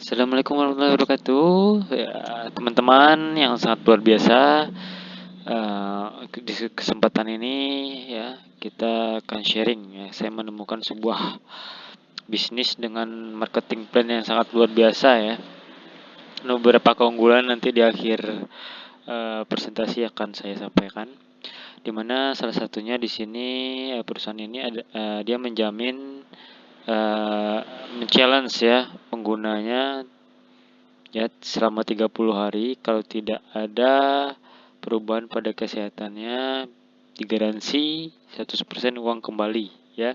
Assalamualaikum warahmatullahi wabarakatuh. Ya, teman-teman yang sangat luar biasa. Di kesempatan ini ya kita akan sharing ya. Saya menemukan sebuah bisnis dengan marketing plan yang sangat luar biasa ya. Beberapa keunggulan nanti di akhir presentasi akan saya sampaikan. Dimana salah satunya di sini perusahaan ini ada dia menjamin men-challenge ya penggunanya ya selama 30 hari. Kalau tidak ada perubahan pada kesehatannya, digaransi 100% uang kembali ya.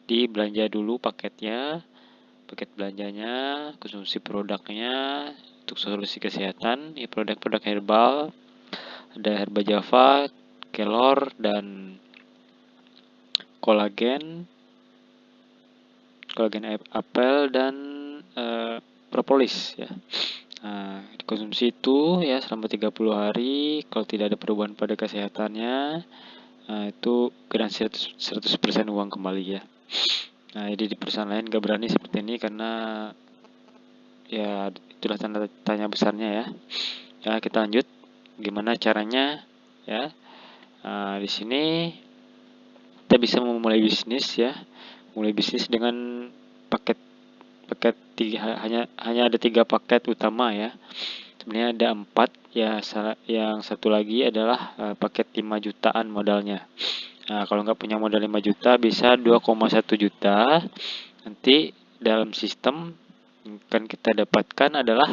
Dibelanja dulu paketnya, paket belanjanya, konsumsi produknya untuk solusi kesehatan, ya produk-produk herbal, ada herba java, kelor, dan kolagen apel, dan propolis ya. Nah, dikonsumsi itu ya selama 30 hari. Kalau tidak ada perubahan pada kesehatannya, itu garansi 100% uang kembali ya. Nah, jadi di perusahaan lain gak berani seperti ini karena ya itulah tanda tanya besarnya ya. Ya, kita lanjut. Gimana caranya ya? Di sini kita bisa memulai bisnis ya. Mulai bisnis dengan paket hanya ada 3 paket utama ya. Sebenarnya ada 4 ya. Yang satu lagi adalah paket 5 jutaan modalnya. Nah, kalau nggak punya modal 5 juta bisa 2,1 juta. Nanti dalam sistem kan kita dapatkan adalah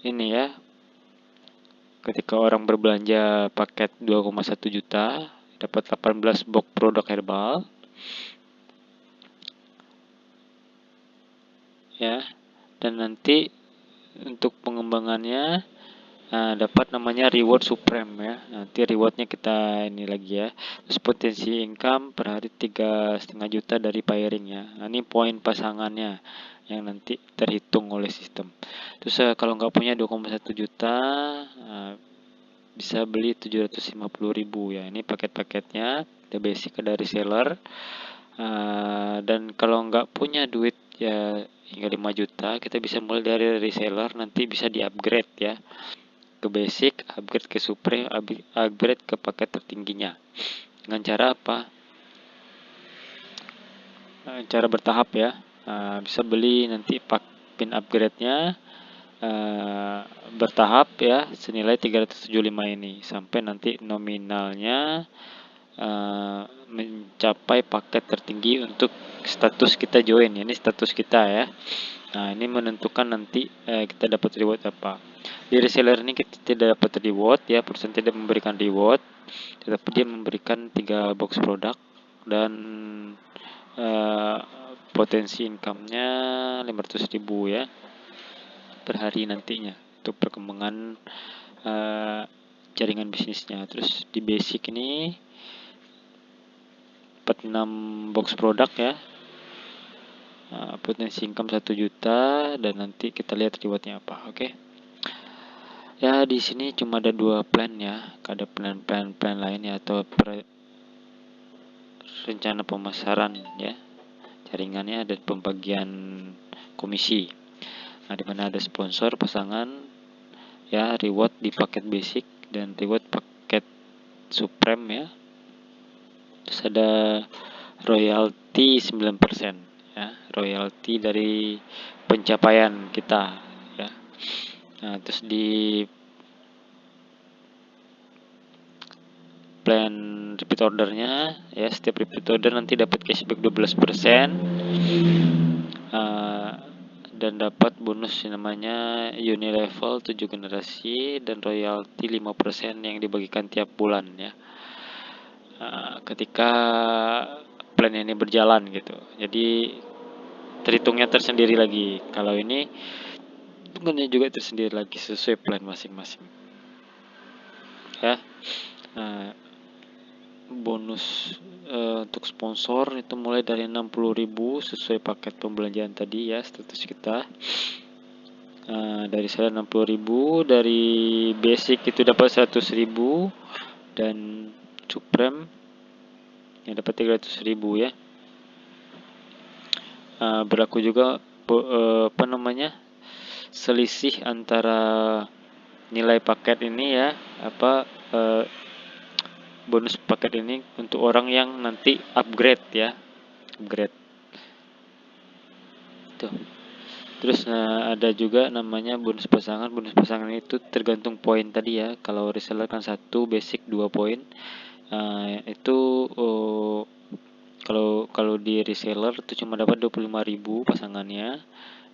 ini ya. Ketika orang berbelanja paket 2,1 juta dapat 18 box produk herbal ya. Dan nanti untuk pengembangannya dapat namanya reward supreme ya. Nanti rewardnya kita ini lagi ya. Terus potensi income per hari 3,5 juta dari pairing ya. Nah, ini poin pasangannya yang nanti terhitung oleh sistem. Terus kalau nggak punya 2,1 juta bisa beli 750.000 ya. Ini paket-paketnya, the basic dari reseller. Dan kalau nggak punya duit ya hingga 5 juta, kita bisa mulai dari reseller, nanti bisa di-upgrade ya. Ke basic, upgrade ke supreme, upgrade ke paket tertingginya. Dengan cara apa? Cara bertahap ya. Bisa beli nanti pin upgrade-nya bertahap ya, senilai 375 ini sampai nanti nominalnya mencapai paket tertinggi untuk status kita join. Ini status kita ya. Nah, ini menentukan nanti kita dapat reward apa. Di reseller ini kita tidak dapat reward ya, perusahaan tidak memberikan reward, tetapi dia memberikan 3 box produk dan potensi income-nya 500.000 ya per hari nantinya untuk perkembangan jaringan bisnisnya. Terus di basic ini dapat 6 box produk ya. Potensi income 1 juta dan nanti kita lihat rewardnya apa. Oke. Ya, di sini cuma ada 2 plan ya. Ada plan lain ya, atau rencana pemasaran ya. Jaringannya ada pembagian komisi. Nah, di mana ada sponsor pasangan ya, reward di paket basic dan reward paket supreme ya. Terus ada royalty 9% ya, royalty dari pencapaian kita ya. Nah, terus di plan repeat ordernya ya, setiap repeat order nanti dapat cashback 12% dan dapat bonus namanya Unilevel 7 generasi dan royalty 5% yang dibagikan tiap bulan ya. Ketika plan ini berjalan gitu. Jadi terhitungnya tersendiri lagi. Kalau ini hitungannya juga tersendiri lagi sesuai plan masing-masing. Ya. Bonus untuk sponsor itu mulai dari 60.000 sesuai paket pembelanjaan tadi ya, status kita. Dari saya 60.000, dari basic itu dapat 100.000 dan supreme yang dapat 300.000 ya. Berlaku juga apa namanya, selisih antara nilai paket ini ya, bonus paket ini untuk orang yang nanti upgrade ya, upgrade tuh. Terus ada juga namanya bonus pasangan. Bonus pasangan itu tergantung poin tadi ya. Kalau reseller kan 1, basic 2 poin. Itu kalau di reseller itu cuma dapat 25.000 pasangannya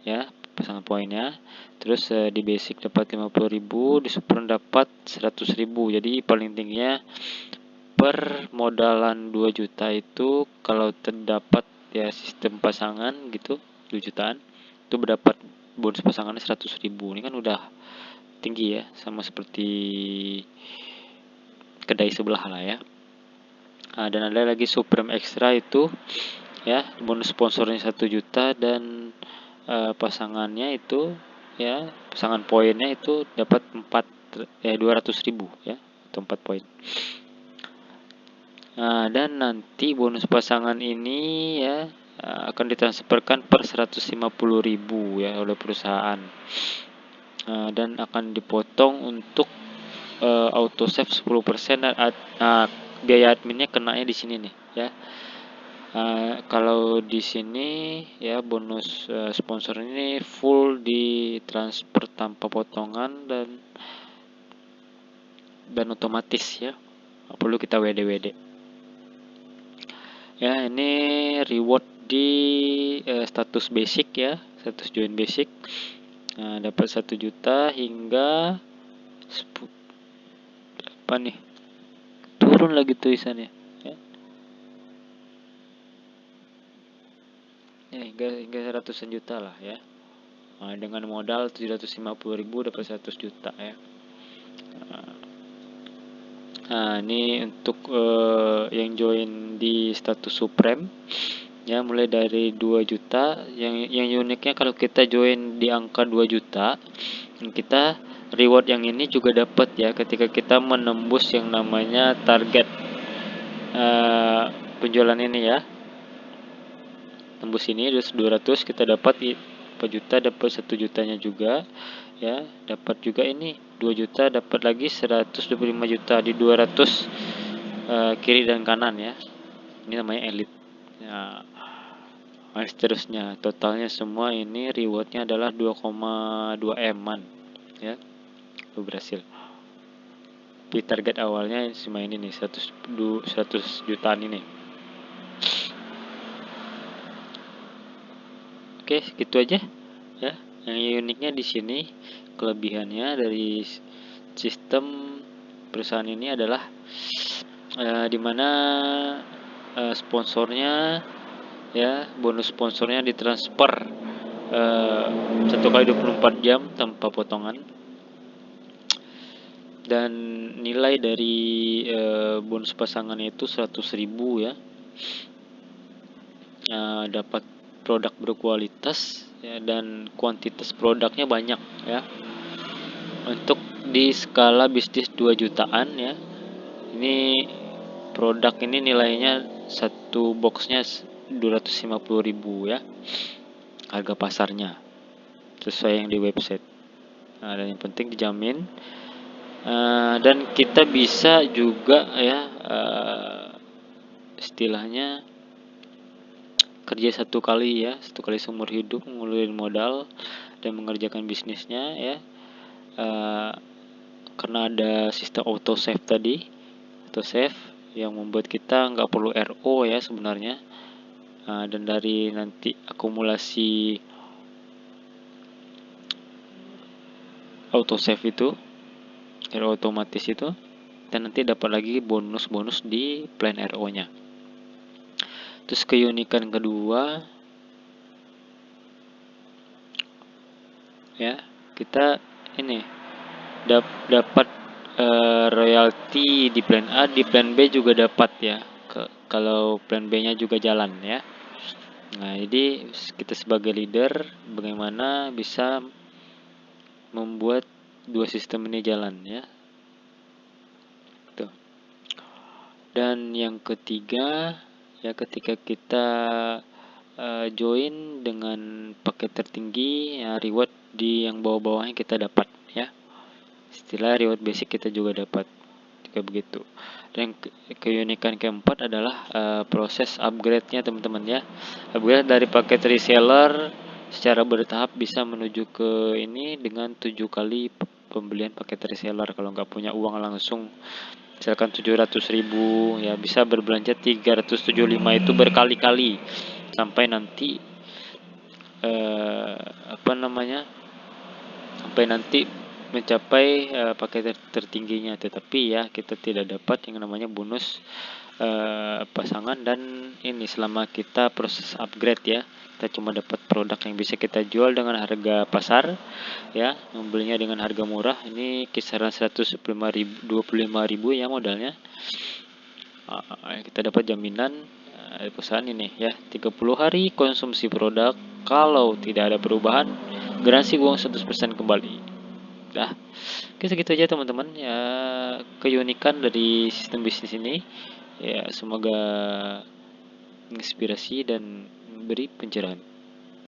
ya, pasangan poinnya. Terus di basic dapat 50.000, di super dapat 100.000. Jadi paling tingginya per modalan 2 juta itu kalau terdapat ya sistem pasangan gitu 2 jutaan itu mendapat bonus pasangannya 100.000. Ini kan udah tinggi ya, sama seperti kedai sebelah lah ya. Dan ada lagi Supreme Extra itu ya, bonus sponsornya 1 juta dan pasangannya itu ya, pasangan poinnya itu dapat 200.000 ya, atau 4 poin. Dan nanti bonus pasangan ini ya akan ditransferkan per 150.000 ya oleh perusahaan, dan akan dipotong untuk autosave 10%. Biaya adminnya kenanya di sini nih ya. Kalau di sini ya bonus sponsor ini full ditransfer tanpa potongan dan otomatis ya, nggak perlu kita WD. Ya, ini reward di status basic ya, status join basic. Dapat 1 juta hingga apa nih? Turun lagi tulisannya ya. Hingga 100 juta lah ya. Dengan modal 750.000 dapat 100 juta ya. Ini untuk yang join di status Supreme ya, mulai dari 2 juta. Yang uniknya kalau kita join di angka 2 juta, kita reward yang ini juga dapat ya ketika kita menembus yang namanya target penjualan ini ya. Tembus ini terus 200, kita dapat 4 juta, dapat 1 jutanya juga ya. Dapat juga ini 2 juta, dapat lagi 125 juta di 200 kiri dan kanan ya. Ini namanya elite ya. Seterusnya totalnya semua ini rewardnya adalah 2,2 M-an ya. Lu berhasil. Di target awalnya cuma ini nih 100 jutaan ini. Oke, gitu aja ya. Yang uniknya di sini, kelebihannya dari sistem perusahaan ini adalah dimana sponsornya ya, bonus sponsornya ditransfer 1 kali 24 jam tanpa potongan, dan nilai dari bonus pasangannya itu 100.000 ya. Dapat produk berkualitas ya, dan kuantitas produknya banyak ya. Untuk di skala bisnis 2 jutaan ya, ini produk ini nilainya satu boxnya 250.000 ya, harga pasarnya sesuai yang di website. Dan yang penting dijamin, dan kita bisa juga ya istilahnya kerja 1 kali ya, 1 kali seumur hidup ngulurin modal dan mengerjakan bisnisnya ya. Karena ada sistem auto save tadi, auto save yang membuat kita nggak perlu RO ya sebenarnya. Dan dari nanti akumulasi auto save itu, RO otomatis itu, dan nanti dapat lagi bonus di plan RO nya. Terus keunikan kedua ya, kita ini dapat royalti di plan A, di plan B juga dapat ya, kalau plan B nya juga jalan ya. Jadi kita sebagai leader bagaimana bisa membuat 2 sistem ini jalan ya. Tuh. Dan yang ketiga ya, ketika kita join dengan paket tertinggi, ya reward di yang bawah-bawahnya kita dapat ya. Istilah reward basic kita juga dapat. Kayak begitu. Dan keunikan keempat adalah proses upgrade-nya teman-teman ya. Upgrade dari paket reseller secara bertahap bisa menuju ke ini dengan 7 kali pembelian paket reseller. Kalau nggak punya uang langsung misalkan 700.000 ya, bisa berbelanja 375 itu berkali-kali sampai nanti apa namanya, sampai nanti mencapai paket tertingginya. Tetapi ya kita tidak dapat yang namanya bonus pasangan dan ini selama kita proses upgrade ya. Kita cuma dapat produk yang bisa kita jual dengan harga pasar ya, membelinya dengan harga murah. Ini kisaran 125.000 25.000 ya modalnya. Kita dapat jaminan perusahaan ini ya, 30 hari konsumsi produk, kalau tidak ada perubahan garansi uang 100% kembali. Nah, oke segitu aja teman-teman ya, keunikan dari sistem bisnis ini ya. Semoga menginspirasi dan memberi pencerahan.